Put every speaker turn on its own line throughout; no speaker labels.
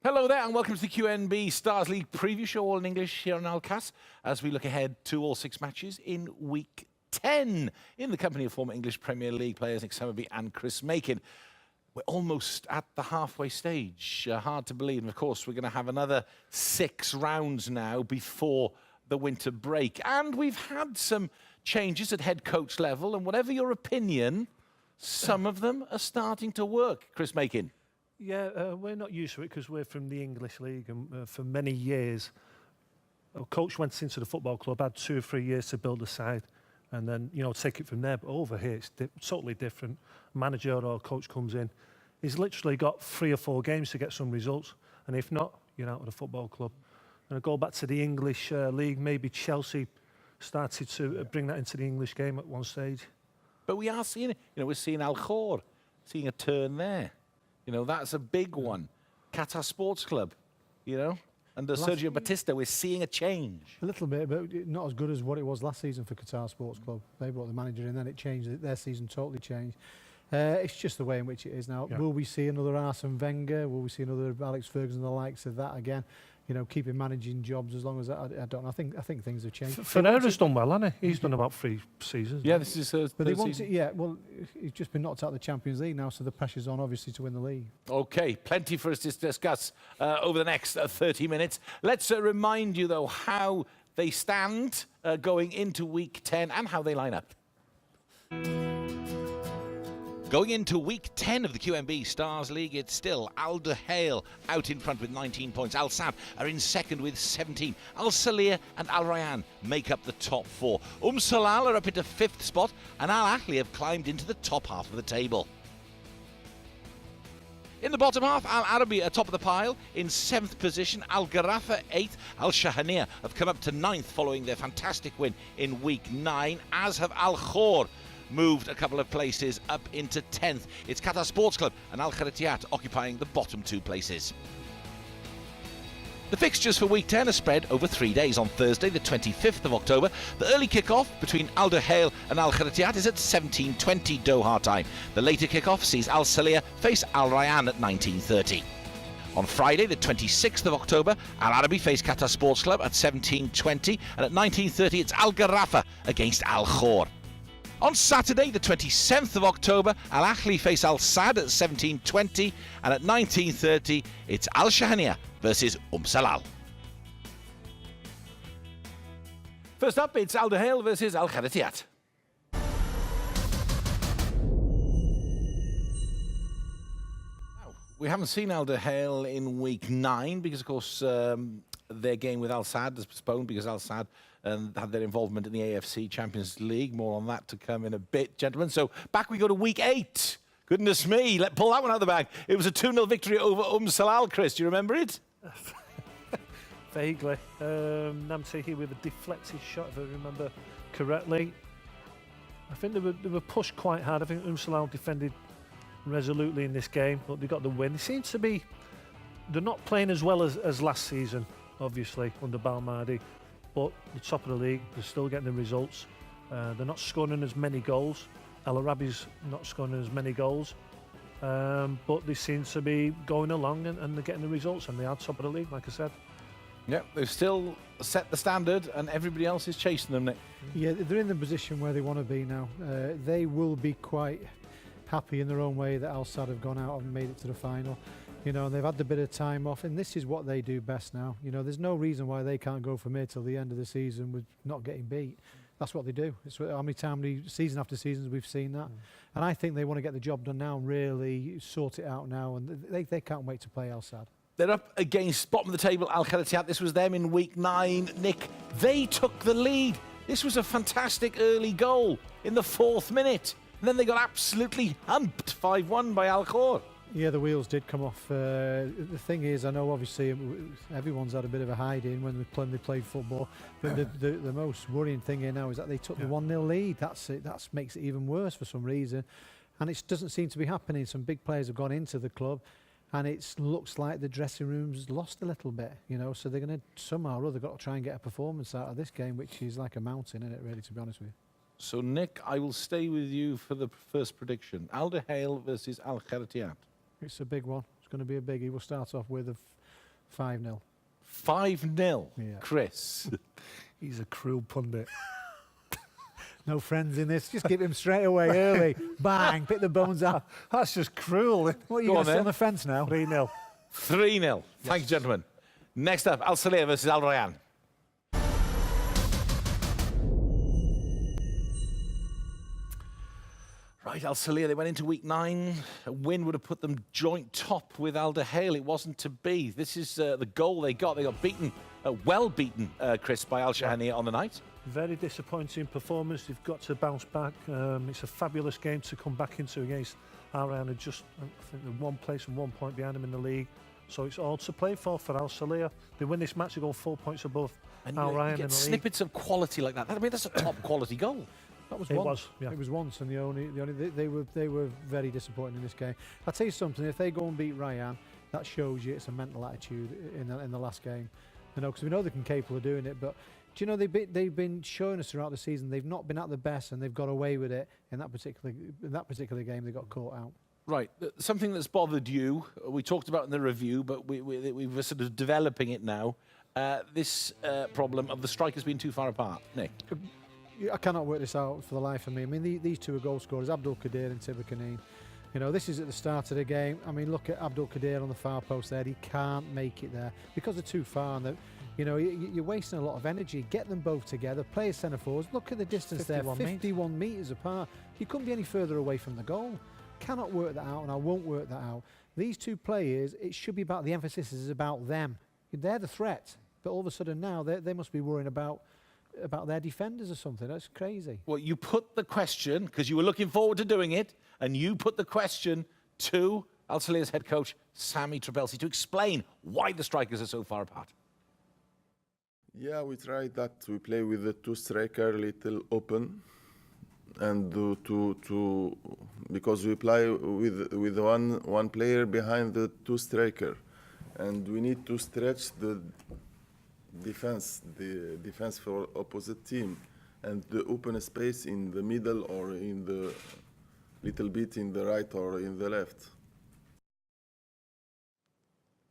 Hello there and welcome to the QNB Stars League preview show, all in English here on Alcas, as we look ahead to all 6 matches in Week 10 in the company of former English Premier League players Nick Summerby and Chris Makin. We're almost at the halfway stage. Hard to believe. And of course, we're going to have another 6 rounds now before the winter break. And we've had some changes at head coach level. And whatever your opinion, some of them are starting to work. Chris Makin.
Yeah, we're not used to it because we're from the English League, and for many years, a coach went into the football club, had 2 or 3 years to build a side, and then, take it from there. But over here, it's totally different. Manager or coach comes in, he's literally got 3 or 4 games to get some results, and if not, you're out of the football club. And I go back to the English League, maybe Chelsea started to bring that into the English game at one stage.
But we are seeing it. We're seeing Al Khor, seeing a turn there. That's a big one. Qatar Sports Club, under Sergio Batista, we're seeing a change.
A little bit, but not as good as what it was last season for Qatar Sports Club. They brought the manager in, then it changed. Their season totally changed. It's just the way in which it is now. Yeah. Will we see another Arsene Wenger? Will we see another Alex Ferguson and the likes of that again? Keeping managing jobs as long as I don't know. I think things have changed.
Ferreira's done well, hasn't he? He's done about 3 seasons.
Yeah, this is
but they want to, yeah, well, he's just been knocked out of the Champions League now, so the pressure's on, obviously, to win the league.
OK, plenty for us to discuss over the next 30 minutes. Let's remind you, though, how they stand going into Week 10 and how they line up. Going into Week 10 of the QNB Stars League, it's still Al Duhail out in front with 19 points. Al Sadd are in second with 17. Al Salia and Al Rayyan make up the top 4. Salal are up into 5th spot, and Al Ahly have climbed into the top half of the table. In the bottom half, Al Arabi are top of the pile in 7th position. Al Gharafa 8th. Al Shahania have come up to 9th following their fantastic win in Week 9, as have Al Khor moved a couple of places up into 10th. It's Qatar Sports Club and Al Kharatiat occupying the bottom 2 places. The fixtures for Week 10 are spread over 3 days. On Thursday, the 25th of October, the early kick-off between Al Duhail and Al Kharatiat is at 17:20 Doha time. The later kick-off sees Al Salia face Al Rayyan at 19:30. On Friday, the 26th of October, Al Arabi face Qatar Sports Club at 17:20, and at 19:30 it's Al Gharafa against Al Khor. On Saturday, the 27th of October, Al Ahly face Al Sadd at 17:20, and at 19:30, it's Al Shahania versus Salal. First up, it's Al Duhail versus Al Kharatiat. We haven't seen Al Duhail in Week 9 because, of course, their game with Al Sadd is postponed because Al Sadd had their involvement in the AFC Champions League. More on that to come in a bit, gentlemen. So back we go to Week 8. Goodness me, pull that one out of the bag. It was a 2-0 victory over Salal, Chris. Do you remember it?
Vaguely. Namtehi with a deflected shot, if I remember correctly. I think they were pushed quite hard. I think Salal defended resolutely in this game, but they got the win. They seem to be... They're not playing as well as last season, obviously, under Balmadi. But the top of the league, they're still getting the results. They're not scoring as many goals. Al Arabi's not scoring as many goals. But they seem to be going along and they're getting the results, and they are top of the league, like I said.
Yeah, they've still set the standard and everybody else is chasing them, Nick.
Yeah, they're in the position where they want to be now. They will be quite happy in their own way that Al Sadd have gone out and made it to the final. They've had a bit of time off, and this is what they do best now. There's no reason why they can't go from here till the end of the season with not getting beat. That's what they do. It's how many season after seasons we've seen that. And I think they want to get the job done now and really sort it out now, and they can't wait to play Al Sadd.
They're up against bottom of the table, Al Kharatiat. This was them in Week 9. Nick, they took the lead. This was a fantastic early goal in the 4th minute. And then they got absolutely humped 5-1 by Al Khor.
Yeah, the wheels did come off. The thing is, I know obviously everyone's had a bit of a hide-in when they played football, but the most worrying thing here now is that they took the 1-0 lead. That's it. That makes it even worse for some reason, and it doesn't seem to be happening. Some big players have gone into the club, and it looks like the dressing room's lost a little bit, so they're going to somehow or other got to try and get a performance out of this game, which is like a mountain, isn't it, really, to be honest with you.
So, Nick, I will stay with you for the first prediction. Al Duhail versus Al Kharatiat.
It's a big one. It's going to be a biggie. We'll start off with 5-0.
5-0,
Yeah.
Chris.
He's a cruel pundit.
No friends in this. Just get him straight away early. Bang, pick the bones out.
That's just cruel.
What, are you
Go
going
on
to sit
then.
on the fence now?
3-0.
3-0. Thank you, gentlemen. Next up, Al Saleh versus Al Rayyan. Right, Al Saleh, they went into week 9. A win would have put them joint top with Al Duhail. It wasn't to be. This is the goal they got. They got beaten, well beaten, Chris, by Al Shahaniya on the night.
Very disappointing performance. They've got to bounce back. It's a fabulous game to come back into against Al Rayyan, who just, I think, they're 1 place and 1 point behind them in the league. So it's all to play for Al Saleh. They win this match, they go 4 points above
And
Al
you
Rayyan in
get
the league.
snippets of quality like that. I mean, that's a top quality goal.
That was
It
once.
was, yeah.
It was once, and they were very disappointing in this game. I'll tell you something. If they go and beat Rayyan, that shows you it's a mental attitude in the last game. You know, because we know they're capable of doing it. But do you know they've been showing us throughout the season they've not been at the best, and they've got away with it in that particular game. They got caught out.
Right, something that's bothered you, we talked about in the review, but we're sort of developing it now. This problem of the strikers being too far apart. Nick?
I cannot work this out for the life of me. I mean, these two are goal scorers, Abdul Qadir and Tibber Kaneen. You know, this is at the start of the game. I mean, look at Abdul Qadir on the far post there. He can't make it there because they're too far. And you know, you're wasting a lot of energy. Get them both together. Play as centre forwards. Look at the distance there, 51 metres apart. You couldn't be any further away from the goal. Cannot work that out, and I won't work that out. These two players, it should be about, the emphasis is about them. They're the threat, but all of a sudden now they must be worrying about their defenders or something. That's crazy.
Well, you put the question, because you were looking forward to doing it, and you put the question to Al Saleh's head coach, Sami Trabelsi, to explain why the strikers are so far apart.
Yeah, we tried that. We play with the two striker little open, and because we play with one player behind the two striker, and we need to stretch the defense for opposite team, and the open space in the middle or in the little bit in the right or in the left.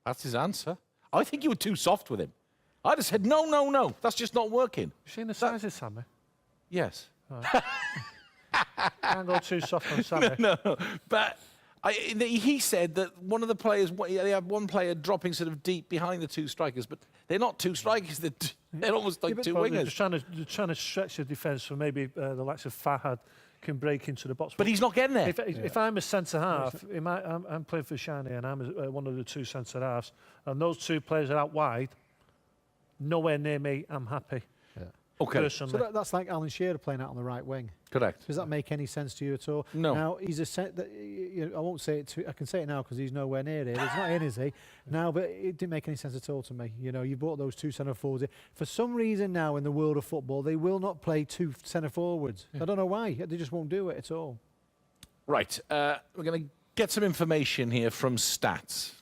That's his answer. I think you were too soft with him. I'd have said, no, that's just not working.
You seen the size of Sammy?
Yes.
Can't go too soft on Sammy.
No. But he said that one of the players, they have one player dropping sort of deep behind the two strikers, but they're not two strikers, they're almost like two
Well,
wingers.
they're trying to stretch the defence so maybe the likes of Fahad can break into the box.
But he's not getting there.
If I'm a centre-half, I'm playing for Shani and I'm one of the two centre-halves, and those two players are out wide, nowhere near me, I'm happy.
Yeah.
Okay.
Personally.
So that's like Alan Shearer playing out on the right wing.
Correct.
Does that make any sense to you at all?
No.
Now, he's I won't say it I can say it now because he's nowhere near it. He's not in, is he? No, but it didn't make any sense at all to me. You know, you brought those two centre forwards in. For some reason now in the world of football, they will not play two centre forwards. I don't know why. They just won't do it at all.
Right. We're going to get some information here from stats,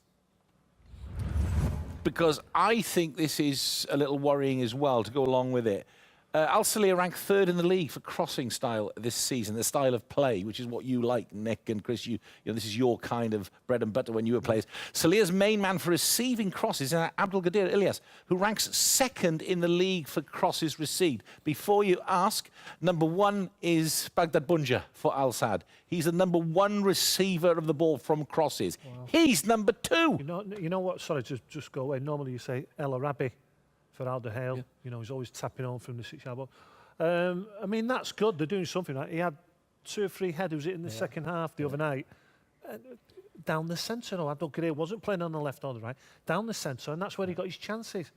because I think this is a little worrying as well to go along with it. Al Saleh ranked 3rd in the league for crossing style this season, the style of play, which is what you like, Nick and Chris. You know, this is your kind of bread and butter when you were players. Saleh's main man for receiving crosses is Abdul Qadir Ilyas, who ranks 2nd in the league for crosses received. Before you ask, number 1 is Baghdad Bunja for Al Sadd. He's the number 1 receiver of the ball from crosses. Wow. He's number 2.
You know what? Sorry, just go away. Normally you say El Arabi for Al Duhail. Yeah. You know, he's always tapping on from the 6-yard box. I mean, that's good. They're doing something. Right? He had 2 or 3 headers in the second half the other night. Down the centre, no, Abdul Qadir wasn't playing on the left or the right. Down the centre, and that's where he got his chances.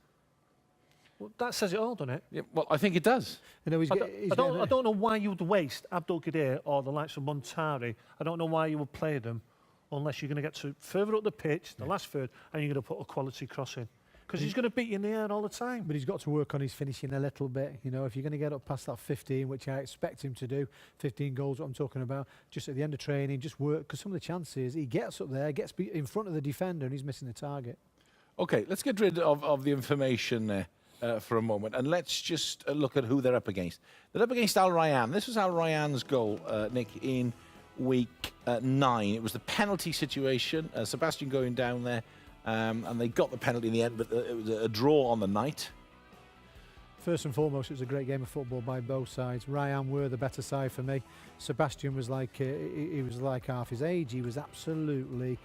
Well, that says it all, doesn't it?
Yeah, well, I think it does.
You know,
I don't know why you would waste Abdul Qadir or the likes of Montari. I don't know why you would play them unless you're going to get to further up the pitch, the last third, and you're going to put a quality cross in. Because he's going to beat you in the air all the time.
But he's got to work on his finishing a little bit. You know, if you're going to get up past that 15, which I expect him to do, 15 goals, what I'm talking about, just at the end of training, just work. Because some of the chances, he gets up there, gets in front of the defender, and he's missing the target.
Okay, let's get rid of the information there for a moment, and let's just look at who they're up against. They're up against Al Rayyan. This was Al Rayyan's goal, Nick, in week 9. It was the penalty situation, Sebastian going down there and they got the penalty in the end, but it was a draw on the night.
First and foremost, it was a great game of football by both sides. Ryan were the better side for me. Sebastian was like he was like half his age. He was absolutely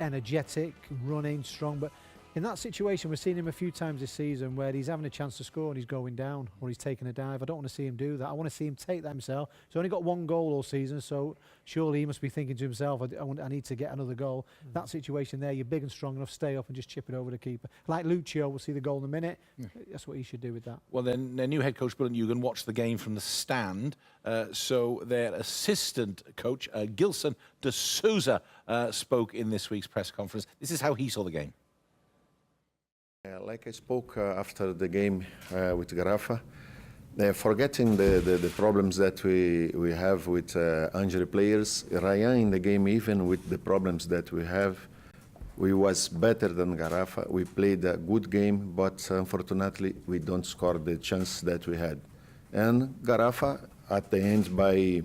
energetic, running, strong. But in that situation, we've seen him a few times this season where he's having a chance to score and he's going down or he's taking a dive. I don't want to see him do that. I want to see him take that himself. He's only got one goal all season, so surely he must be thinking to himself, I need to get another goal. That situation there, you're big and strong enough, stay up and just chip it over the keeper. Like Lucio, we'll see the goal in a minute. That's what he should do with that.
Well, then their new head coach, Bill Nugent, watched the game from the stand. So their assistant coach, Gilson de Souza, spoke in this week's press conference. This is how he saw the game.
Like I spoke after the game with Garrafa, forgetting the problems that we have with injured players, Ryan in the game, even with the problems that we have, we was better than Garrafa. We played a good game, but unfortunately we don't score the chance that we had. And Garrafa, at the end, by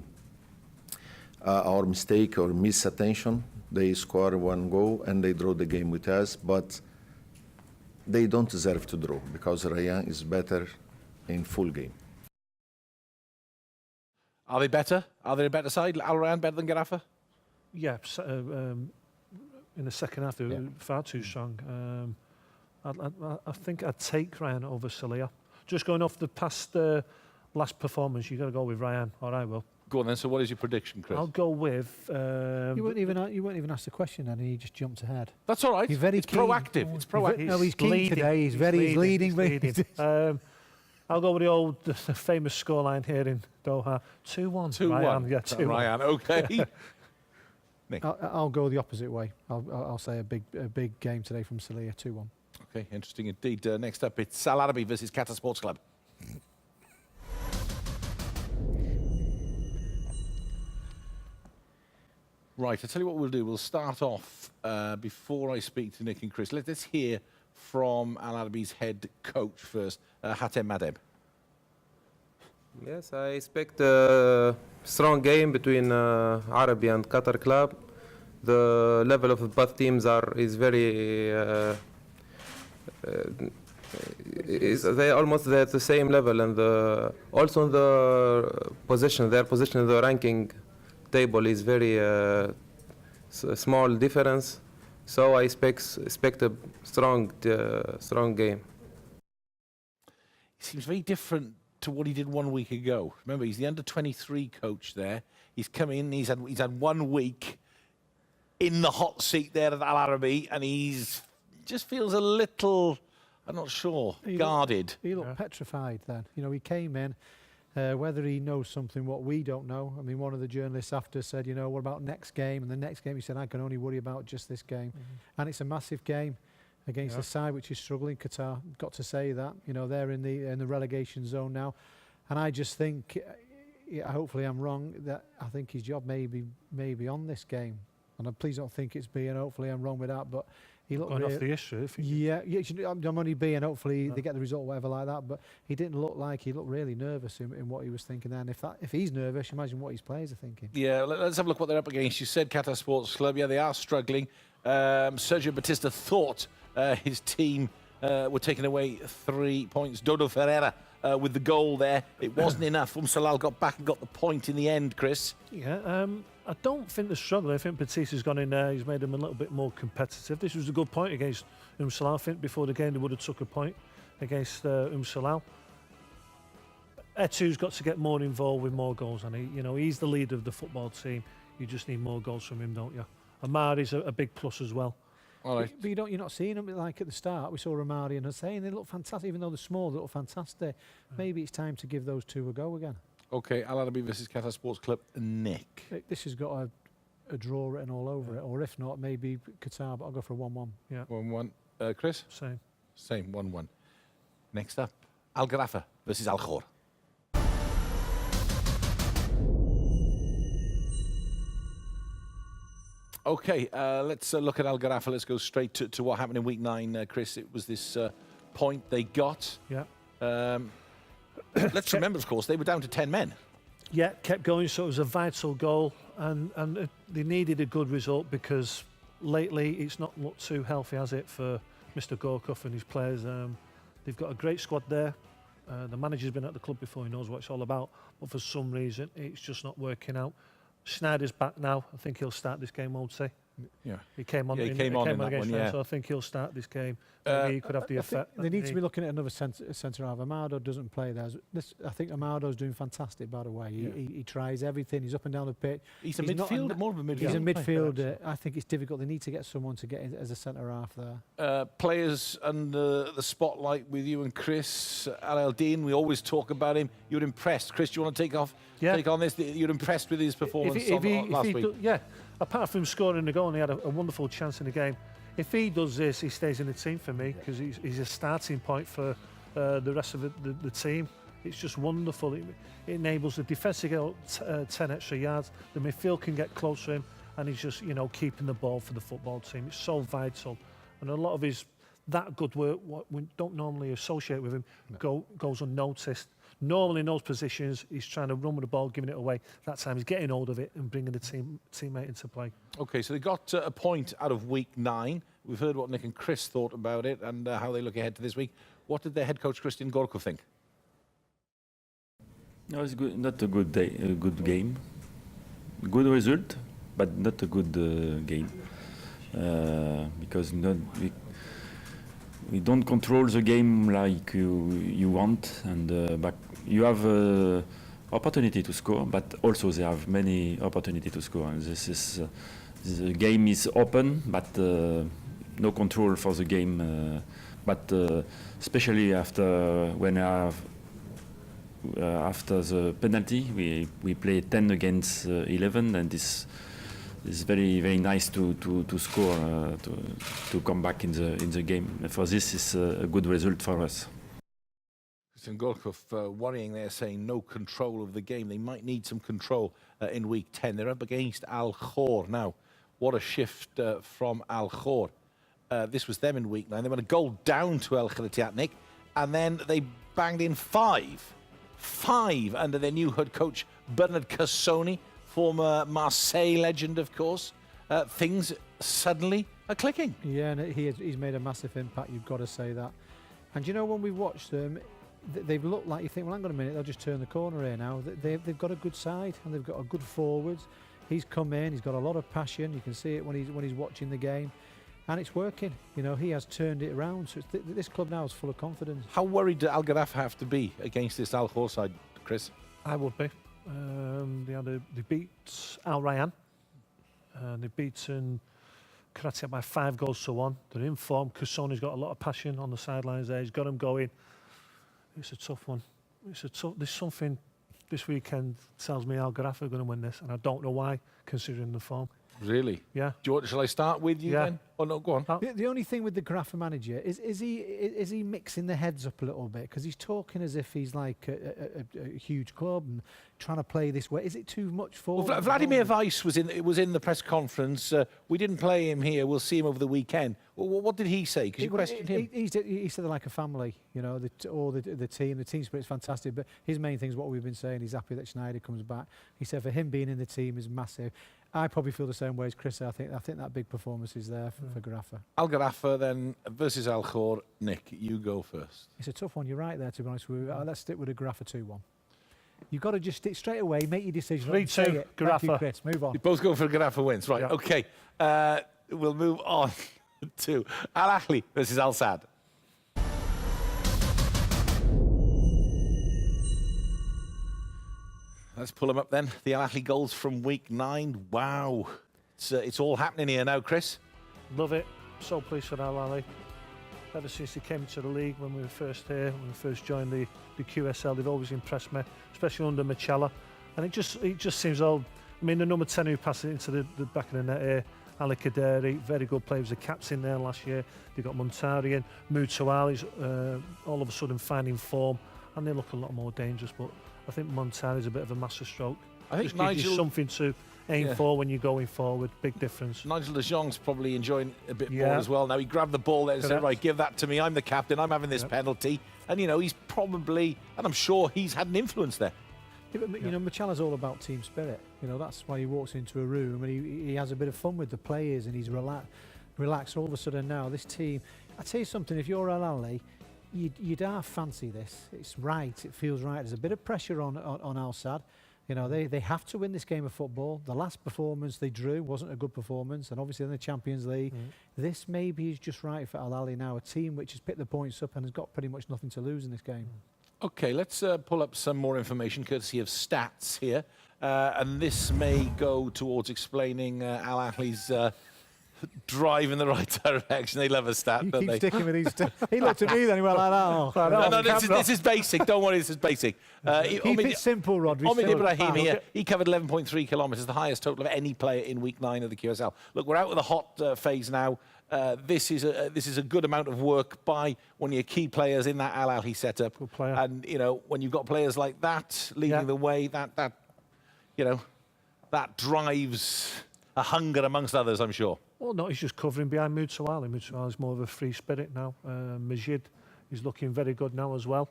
our mistake or misattention, they score one goal and they draw the game with us, but they don't deserve to draw because Ryan is better in full game.
Are they better? Are they a better side? Al Ryan better than Garrafa?
Yeah, in the second half they were far too strong. I think I'd take Ryan over Celia. Just going off the past last performance, you've got to go with Ryan, or I will.
Go on then. So what is your prediction, Chris?
I'll go with...
You weren't even asked the question then, and he just jumped ahead.
That's all right.
He's very
it's
keen.
proactive. It's proactive.
No, he's keen
leading.
today. He's leading.
I'll go with the famous scoreline here in Doha. 2-1.
2-1.
Ryan, yeah, 2-1.
Ryan, okay. Nick.
I'll go the opposite way. I'll say a big game today from Celia, 2-1.
Okay, interesting indeed. Next up, it's Al Arabi versus Qatar Sports Club. Right, I'll tell you what we'll do. We'll start off, before I speak to Nick and Chris, let's hear from Al Arabi's head coach first, Hatem Madeb.
Yes, I expect a strong game between Arabi and Qatar club. The level of both teams is very... they're almost at the same level, and also the position, their position in the ranking table is very small difference, so I expect a strong game.
He seems very different to what he did 1 week ago. Remember, he's the under-23 coach there. He's come in, he's had 1 week in the hot seat there at Al Arabi, and just feels a little, I'm not sure, guarded.
He looked petrified then. You know, he came in. Whether he knows something what we don't know. I mean, one of the journalists after said, you know, what about next game? And the next game he said, I can only worry about just this game. And it's a massive game against the side which is struggling. Qatar, got to say that. You know, they're in the relegation zone now. And I just think, hopefully I'm wrong, that I think his job may be on this game. And please don't think it's being, hopefully I'm wrong with that, but he looked
going off the issue.
I'm only being, hopefully they get the result, whatever like that. But he didn't look like, he looked really nervous in what he was thinking. And if he's nervous, imagine what his players are thinking.
Yeah, let's have a look what they're up against. You said Qatar Sports Club. Yeah, they are struggling. Sergio Batista thought his team were taking away 3 points. Dodo Ferreira with the goal there. It wasn't enough. Salal got back and got the point in the end, Chris.
Yeah, I don't think they're struggling. I think Batista's gone in there. He's made them a little bit more competitive. This was a good point against Salal. I think before the game they would have took a point against Salal. Etu's got to get more involved with more goals, and he's the leader of the football team. You just need more goals from him, don't you? Amari's a big plus as well.
All right.
But you're not seeing them like at the start. We saw Amari and Hussein. They look fantastic, even though they're small. They look fantastic. Maybe it's time to give those two a go again.
Okay, Al Arabi versus Qatar Sports Club. Nick.
This has got a draw written all over it, or if not, maybe Qatar. But I'll go for a 1-1.
Yeah.
1-1. Chris.
Same.
1-1. Next up, Al Garrafa versus Al Khor. Okay, let's look at Al Garrafa. Let's go straight to what happened in week 9, Chris. It was this point they got.
Yeah.
Let's remember, of course, they were down to 10 men.
Yeah, kept going, so it was a vital goal, and they needed a good result because lately it's not looked too healthy, has it, for Mr. Gorkov and his players? They've got a great squad there. The manager's been at the club before, he knows what it's all about, but for some reason it's just not working out. Schneider's back now. I think he'll start this game, won't he?
Yeah.
He came on,
he came on in that
against
one,
them,
yeah.
so I think he'll start this game. Maybe he could have the effect.
They need to be looking at another centre half. Amado doesn't play there. I think Amado's doing fantastic, by the way. He tries everything. He's up and down the pitch.
He's a midfielder, more of a midfielder.
He's a midfielder. I think it's difficult. They need to get someone to get in as a centre half there.
Players under the spotlight with you and Chris. Al Eldin, we always talk about him. You were impressed. Chris, do you want to take on this? You're impressed with his performance last week?
Yeah. Apart from scoring the goal, and he had a wonderful chance in the game. If he does this, he stays in the team for me, because he's a starting point for the rest of the team. It's just wonderful. It enables the defence to get 10 extra yards. The midfield can get close to him, and he's just, keeping the ball for the football team. It's so vital. And a lot of that good work, what we don't normally associate with him, goes unnoticed. Normally in those positions, he's trying to run with the ball, giving it away. That time he's getting hold of it and bringing the teammate into play. OK, so they got a point out of week 9. We've heard what Nick and Chris thought about it and how they look ahead to this week. What did their head coach, Christian Gorkov, think?
No, it's good. Not a good day, a good game. Good result, but not a good game. Because we don't control the game like you want, and but you have opportunity to score, but also they have many opportunity to score. And the game is open, but no control for the game. But especially after after the penalty, we play 10 against 11, and this is very, very nice to score, to come back in the game. For this is a good result for us.
Christian Gorkov worrying there, saying no control of the game. They might need some control in week 10. They're up against Al Khor now. What a shift from Al Khor. This was them in week 9. They went a goal down to El Khalatiatnik, and then they banged in 5 under their new head coach Bernard Cassoni, former Marseille legend, of course. Things suddenly are clicking.
Yeah, and he's made a massive impact, you've got to say that. And when we watched them, they've looked like you think, well, hang on a minute, they'll just turn the corner here now. They've got a good side, and they've got a good forwards. He's come in, he's got a lot of passion. You can see it when he's watching the game. And it's working. He has turned it around. So this club now is full of confidence.
How worried do Al Garaf have to be against this Al Khor side, Chris?
I would be. They beat Al Rayyan. They've beaten Karatia by 5 goals to 1. They're in form. Cassoni's got a lot of passion on the sidelines there. He's got them going. It's a tough one. There's something this weekend tells me Al Garaf are going to win this, and I don't know why, considering the form.
Really?
Yeah.
Shall I start with you then? Oh no, go on.
The only thing with the Graffa manager is he mixing the heads up a little bit, because he's talking as if he's like a huge club and trying to play this way. Is it too much for?
Well, Vladimir Weiss was in the press conference. We didn't play him here. We'll see him over the weekend. What did he say? Because you questioned him.
He said they're like a family. The team spirit's fantastic. But his main thing is what we've been saying. He's happy that Schneider comes back. He said for him being in the team is massive. I probably feel the same way as Chris. I think that big performance is there for Garaffa.
Al Garaffa then versus Al Khor. Nick, you go first.
It's a tough one. You're right there, to be honest with you. Let's stick with a Garaffa 2-1. You've got to just stick straight away, make your decision.
3-2, Garaffa.
Thank you, Chris. Move on.
You both go for Garaffa wins, right?
Yeah.
Okay. We'll move on to Al Ahly versus Al Sadd. Let's pull them up then. The Al Ahly goals from week 9. Wow. It's all happening here now, Chris.
Love it. So pleased for Al Ahly. Ever since they came into the league, when we were first here, when we first joined the QSL, they've always impressed me, especially under Michela. And it just seems old. I mean, the number 10 who passed it into the back of the net here, Ali Kaderi, very good player, was the captain there last year. They got Montari in, Mutawali's all of a sudden finding form, and they look a lot more dangerous. But I think Montari's a bit of a masterstroke.
I think
just gives you something to aim for when you're going forward. Big difference.
Nigel de Jong's probably enjoying a bit more as well now. He grabbed the ball there and said, right, give that to me. I'm the captain. I'm having this penalty. And, he's probably, and I'm sure he's had an influence there.
You know, Machala's all about team spirit. You know, that's why he walks into a room and he has a bit of fun with the players and he's relaxed. All of a sudden now, this team, I tell you something, if you're Al Ali, you'd half fancy this. It's right, it feels right. There's a bit of pressure on Al Sadd. You know, they have to win this game of football. The last performance they drew wasn't a good performance, and obviously in the Champions League, this maybe is just right for Al Ali now, a team which has picked the points up and has got pretty much nothing to lose in this game.
Okay, let's pull up some more information courtesy of stats here. And this may go towards explaining Al Ahly's drive in the right direction. They love a stat,
You
don't
keep
they?
sticking with these stats. He looked at me then, he went like that. Oh,
No, this is basic. Don't worry, this is basic.
Keep it simple, Rodri.
Omid
Simple.
Ibrahim here, he covered 11.3 kilometres, the highest total of any player in week 9 of the QSL. Look, we're out of the hot phase now. This is a good amount of work by one of your key players in that Al Ahly setup.
Good player.
And you know, when you've got players like that leading the way, that you know, that drives a hunger amongst others, I'm sure.
Well, no, he's just covering behind Moutsouali. Moutsouali's more of a free spirit now. Majid is looking very good now as well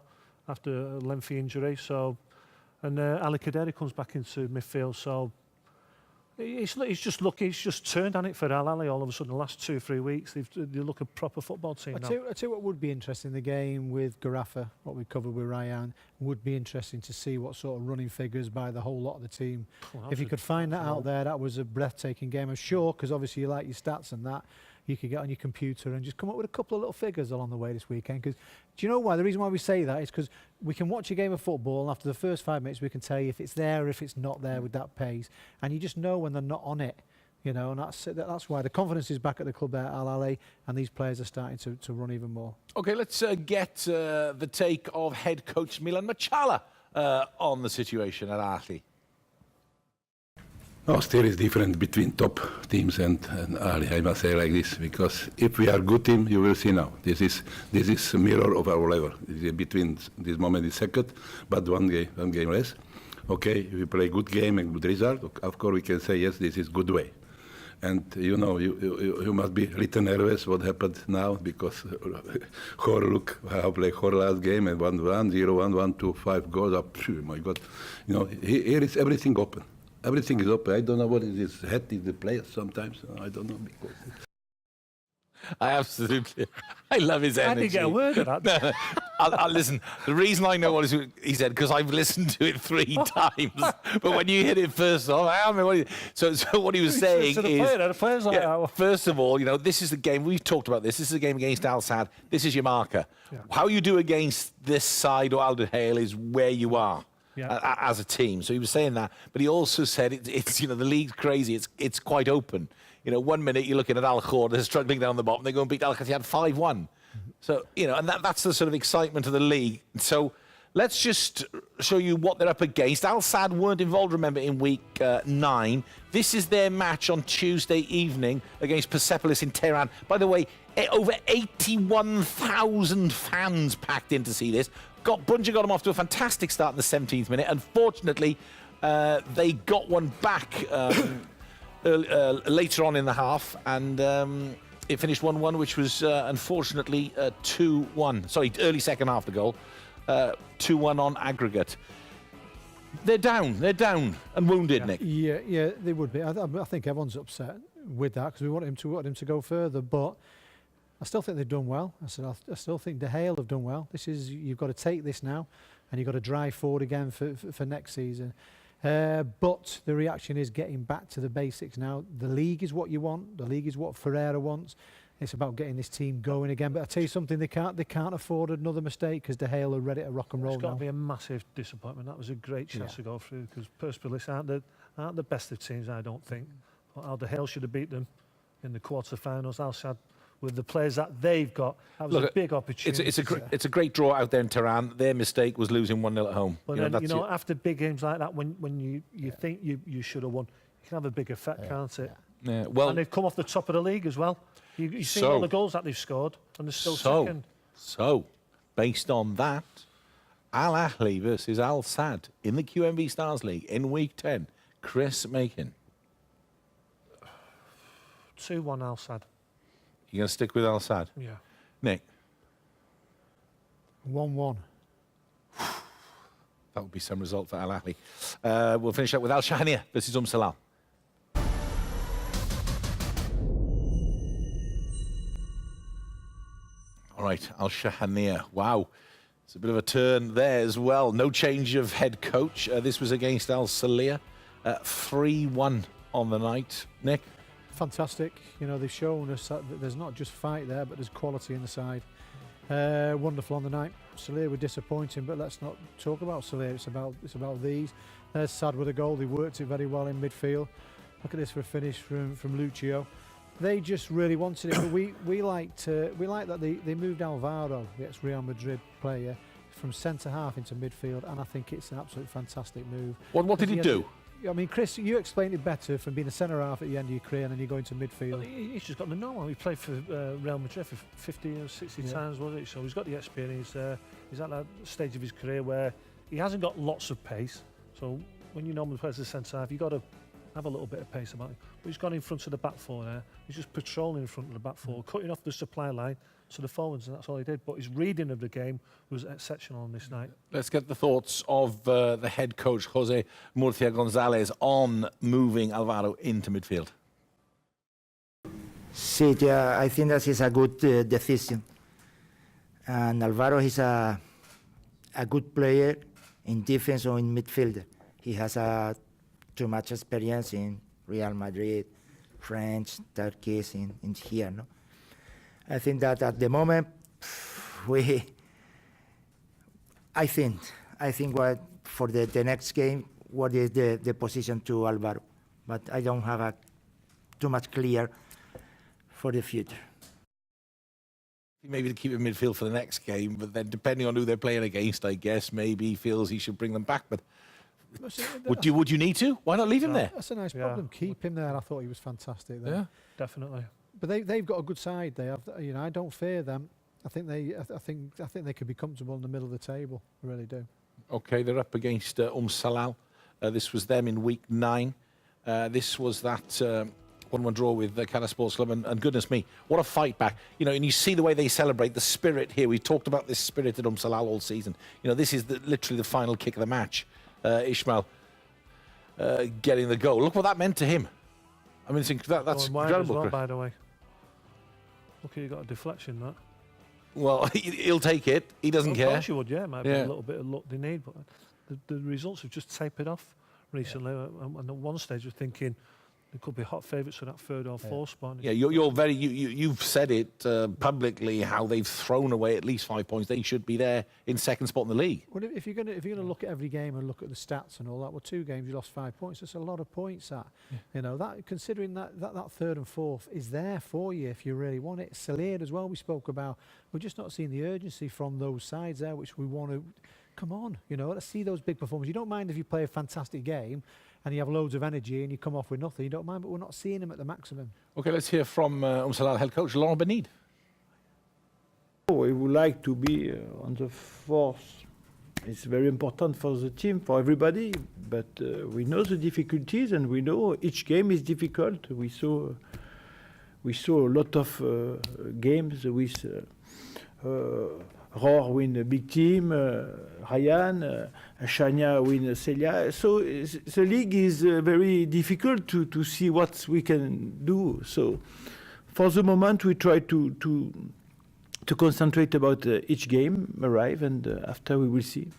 after a lengthy injury. So, and Ali Kaderi comes back into midfield. So he's just turned on it for Al Ahly all of a sudden. The last 2 or 3 weeks, they look a proper football team now.
I tell you what would be interesting, the game with Garafa, what we covered with Ryan, would be interesting to see what sort of running figures by the whole lot of the team. If you could find that out there, that was a breathtaking game. I'm sure, because obviously you like your stats and that, you could get on your computer and just come up with a couple of little figures along the way this weekend. Because do you know why? The reason why we say that is because we can watch a game of football and after the first 5 minutes we can tell you if it's there or if it's not there with that pace. And you just know when they're not on it. You know, and that's why the confidence is back at the club at Al Ahly, and these players are starting to run even more.
Okay, let's get the take of head coach Milan Machala on the situation at Ahly.
No, still is different between top teams and Ali. I must say like this, because if we are good team, you will see now. This is a mirror of our level. Between this moment is second, but one game less. Okay, if we play good game and good result, of course we can say yes, this is good way. And you know, you must be a little nervous what happened now, because look how play Hor last game and 1-1, 0-1, 1-2, 5 goals up. My God, you know, here is everything open. Everything is open. I don't know what is his head is the player sometimes. I don't know. Because
I absolutely, I love his energy.
I didn't get a word of that.
I'll listen, the reason I know what he said, because I've listened to it 3 times. But when you hit it first off, I mean, so what he was saying is, first of all, you know, this is the game, we've talked about this. This is a game against Al Sadd. This is your marker. Yeah. How you do against this side or Al Hale is where you are. Yeah. As a team. So he was saying that, but he also said it's you know, the league's crazy. It's quite open. You know, 1 minute you're looking at Al Khor, they're struggling down the bottom. They go and beat Al Ittihad 5-1. So you know, and that's the sort of excitement of the league. So let's just show you what they're up against. Al Sadd weren't involved, remember, in week 9. This is their match on Tuesday evening against Persepolis in Tehran. By the way, over 81,000 fans packed in to see this. Bunja got them off to a fantastic start in the 17th minute. Unfortunately, they got one back later on in the half, and it finished 1-1, which was unfortunately 2-1. Sorry, early second half the goal. 2-1 on aggregate. They're down and wounded, Nick.
Yeah, they would be. I think everyone's upset with that because we want him to go further, but I still think they've done well. I still think De Gea have done well. You've got to take this now, and you've got to drive forward again for next season. But the reaction is getting back to the basics now. The league is what you want. The league is what Ferreira wants. It's about getting this team going again. But I tell you something, they can't afford another mistake because De Gea are ready to rock and roll now.
It's got to be a massive disappointment. That was a great chance to go through because Persepolis aren't the best of teams, I don't think. Al De Gea should have beat them in the quarterfinals. Al Sadd, with the players that they've got, that was a big opportunity.
It's a great draw out there in Tehran. Their mistake was losing 1-0 at home.
But after big games like that, when you think you should have won, it can have a big effect, can't it?
Yeah. Well,
and they've come off the top of the league as well. You've seen all the goals that they've scored, and they're still second.
So, based on that, Al Ahly versus Al Sadd in the QMB Stars League in Week 10. Chris Makin.
2-1 Al Sadd.
You're going to stick with Al Sadd?
Yeah.
Nick?
1-1.
That would be some result for Al Ahly. We'll finish up with Al Shahania versus Salal. All right, Al Shahania. Wow. It's a bit of a turn there as well. No change of head coach. This was against Al Salia. 3-1 on the night. Nick?
Fantastic. You know, they've shown us that there's not just fight there, but there's quality in the side. Wonderful on the night. Salia were disappointing, but let's not talk about Salia. It's about these. There's Sad with a goal. They worked it very well in midfield. Look at this for a finish from Lucio. They just really wanted it, but we like that they moved Alvaro, the ex-Real Madrid player, from centre half into midfield, and I think it's an absolute fantastic move.
What did he do?
I mean, Chris, you explained it better from being a centre half at the end of your career and then you go into midfield.
Well, he's just got the know-how. He played for Real Madrid for 50 or 60 times, wasn't he? So he's got the experience there. He's at that stage of his career where he hasn't got lots of pace. So when you normally play as a centre half, you've got to have a little bit of pace about him. But he's gone in front of the back four there. He's just patrolling in front of the back four, cutting off the supply line to the forwards, and that's all he did. But his reading of the game was exceptional on this night.
Let's get the thoughts of the head coach, Jose Murcia Gonzalez, on moving Alvaro into midfield.
Sí, yeah, I think that is a good decision. And Alvaro is a good player in defense or in midfield. He has too much experience in Real Madrid, French, Turkey, in here. No? I think that at the moment, I think what for the next game, what is the position to Alvaro, but I don't have too much clear for the future.
Maybe to keep him in midfield for the next game, but then depending on who they're playing against, I guess maybe he feels he should bring them back. But would you need to? Why not leave him there?
That's a nice problem. Keep him there. I thought he was fantastic there.
Yeah, definitely.
But they've got a good side. They have. You know, I don't fear them. I think they could be comfortable in the middle of the table. I really do.
Okay, they're up against Salal. This was them in week 9. This was that 1-1 draw with the Canada Sports Club, and goodness me, what a fight back. You know, and you see the way they celebrate, the spirit here. We've talked about this spirit at Salal all season. You know, this is literally the final kick of the match. Ishmael getting the goal. Look what that meant to him. I mean, that's incredible.
Well, by the way. Look, you got a deflection, that.
Well, he'll take it. He doesn't care.
Of course you would, yeah. It might be a little bit of luck they need, but the results have just tapered off recently. And at one stage, we're thinking they could be hot favourites for that third or fourth spot.
Yeah, you've said it publicly how they've thrown away at least 5 points. They should be there in second spot in the league.
Well, if you're gonna look at every game and look at the stats and all that, well, 2 games you lost 5 points. That's a lot of points. That you know that considering that third and fourth is there for you if you really want it. Salir as well. We spoke about. We're just not seeing the urgency from those sides there, which we want to. Come on, you know, let's see those big performances. You don't mind if you play a fantastic game and you have loads of energy and you come off with nothing. You don't mind, but we're not seeing them at the maximum.
Okay, let's hear from Salal head coach Laurent Benide.
We would like to be on the fourth. It's very important for the team, for everybody, but we know the difficulties and we know each game is difficult. We saw a lot of games with Roar win a big team, Ryan, Shania win Celia. So the league is very difficult to see what we can do. So for the moment, we try to concentrate about each game, arrive, and after we will see.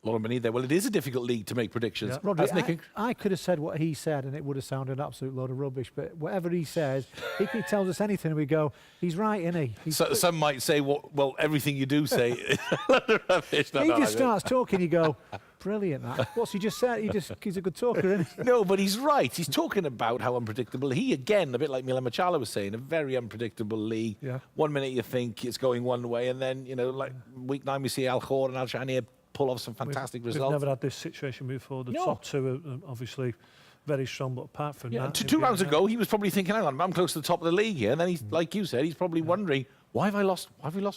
Laurent Benide there. Well, it is a difficult league to make predictions.
Yeah. Rodri, I could have said what he said and it would have sounded an absolute load of rubbish, but whatever he says, if he tells us anything, we go, he's right, isn't he?
So, some might say, well, everything you do say is a load of rubbish.
He just starts talking, you go, brilliant, that. What's he just said? He's a good talker, isn't he?
No, but he's right. He's talking about how unpredictable. He, again, a bit like Milan Machala was saying, a very unpredictable league.
Yeah.
1 minute you think it's going one way, and then, you know, like week 9 we see Al Khor and Al Shahania pull off some fantastic results.
We've never had this situation before. The top two are obviously very strong, but apart from that...
Two rounds ago, he was probably thinking, hang on, I'm close to the top of the league here. And then he's, like you said, he's probably wondering, why have we lost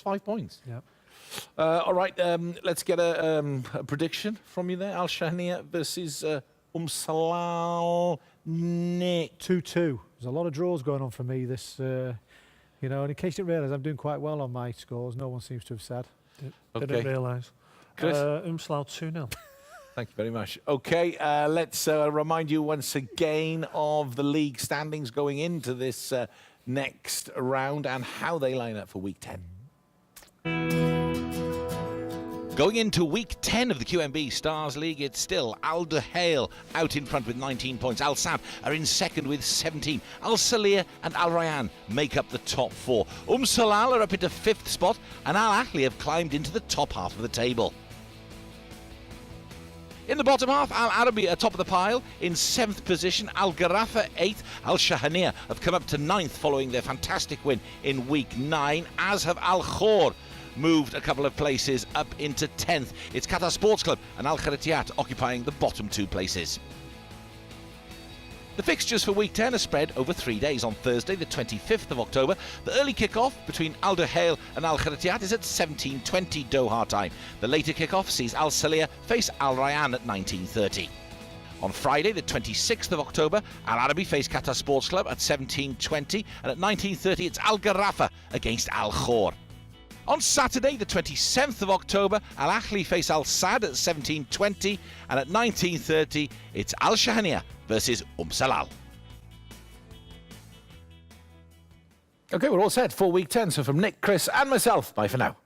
5 points?
Yeah.
All right, let's get a prediction from you there. Al Shahania versus Salal. Nick.
2-2. There's a lot of draws going on for me this, you know, and in case you realise, I'm doing quite well on my scores. No one seems to have said.
Didn't realise.
Chris?
Salal 2-0.
Thank you very much. Okay, let's remind you once again of the league standings going into this next round and how they line up for Week 10. Going into Week 10 of the QMB Stars League, it's still Al Duhail out in front with 19 points. Al Sadd are in second with 17. Al Salia and Al Rayyan make up the top four. Salal are up into fifth spot, and Al Ahly have climbed into the top half of the table. In the bottom half, Al Arabi are top of the pile. In seventh position, Al Gharafa 8th. Al Shahania have come up to ninth following their fantastic win in Week 9, as have Al Khor moved a couple of places up into 10th. It's Qatar Sports Club and Al Kharatiat occupying the bottom two places. The fixtures for Week 10 are spread over 3 days. On Thursday, the 25th of October, the early kick-off between Al Duhail and Al Kharatiat is at 17:20 Doha time. The later kick-off sees Al Salia face Al Rayyan at 19:30. On Friday, the 26th of October, Al Arabi face Qatar Sports Club at 17:20, and at 19:30 it's Al Gharafa against Al Khor. On Saturday, the 27th of October, Al Ahly face Al Sadd at 17:20, and at 19:30 it's Al Shahania versus Salal. Okay, we're all set for Week 10. So from Nick, Chris and myself, bye for now.